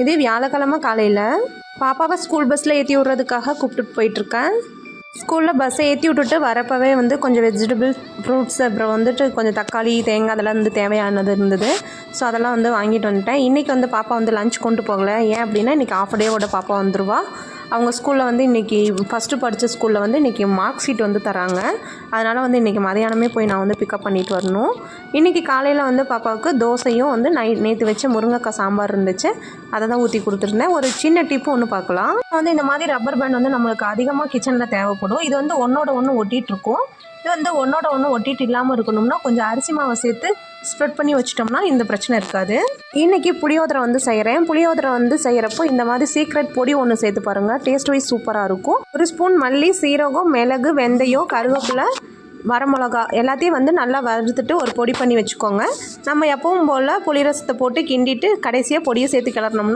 இது வியாழக்கிழமை காலையில் பாப்பாவை ஸ்கூல் பஸ்ஸில் ஏற்றி விட்றதுக்காக கூப்பிட்டுட்டு போயிட்டுருக்கேன். ஸ்கூலில் பஸ்ஸை ஏற்றி விட்டுட்டு வரப்பவே கொஞ்சம் வெஜிடபிள் ஃப்ரூட்ஸ் அப்புறம் கொஞ்சம் தக்காளி தேங்காய் அதெல்லாம் தேவையானது இருந்தது. ஸோ அதெல்லாம் வாங்கிட்டு வந்துட்டேன். இன்றைக்கி பாப்பா லஞ்ச் கொண்டு போகலை. ஏன் அப்படின்னா இன்றைக்கி ஆஃப் டேவோட பாப்பா வந்துடுவா. அவங்க ஸ்கூலில் இன்றைக்கி ஃபஸ்ட்டு படித்த ஸ்கூலில் இன்றைக்கி மார்க் ஷீட் தராங்க. அதனால் இன்றைக்கி மதியானமே போய் நான் பிக்கப் பண்ணிட்டு வரணும். இன்றைக்கி காலையில் பாப்பாவுக்கு தோசையும் நேற்று வச்ச முருங்கைக்காய் சாம்பார் இருந்துச்சு. அதை தான் ஊற்றி கொடுத்துருந்தேன். ஒரு சின்ன டிப்பு ஒன்று பார்க்கலாம். இந்த மாதிரி ரப்பர் பேண்ட் நம்மளுக்கு அதிகமாக கிச்சனில் தேவைப்படும். இது ஒன்றோட ஒன்று ஒட்டிகிட்ருக்கும். இது ஒன்றோட ஒன்று ஒட்டிட்டு இல்லாமல் இருக்கணும்னா கொஞ்சம் அரிசி மாவை சேர்த்து ஸ்ப்ரெட் பண்ணி வச்சிட்டோம்னா இந்த பிரச்சனை இருக்காது. இன்றைக்கி புளியோதரை செய்கிறேன். புளியோதரை செய்கிறப்போ இந்த மாதிரி சீக்ரெட் பொடி ஒன்று சேர்த்து பாருங்கள். டேஸ்ட் வைஸ் சூப்பராக இருக்கும். ஒரு ஸ்பூன் மல்லி, சீரகம், மிளகு, வெந்தயம், கருவேப்பிலை, வரமிளகா எல்லாத்தையும் நல்லா வறுத்துட்டு ஒரு பொடி பண்ணி வச்சுக்கோங்க. நம்ம எப்பவும் போல் புளி ரசத்தை போட்டு கிண்டிட்டு கடைசியாக பொடியை சேர்த்து கிளறணும்னா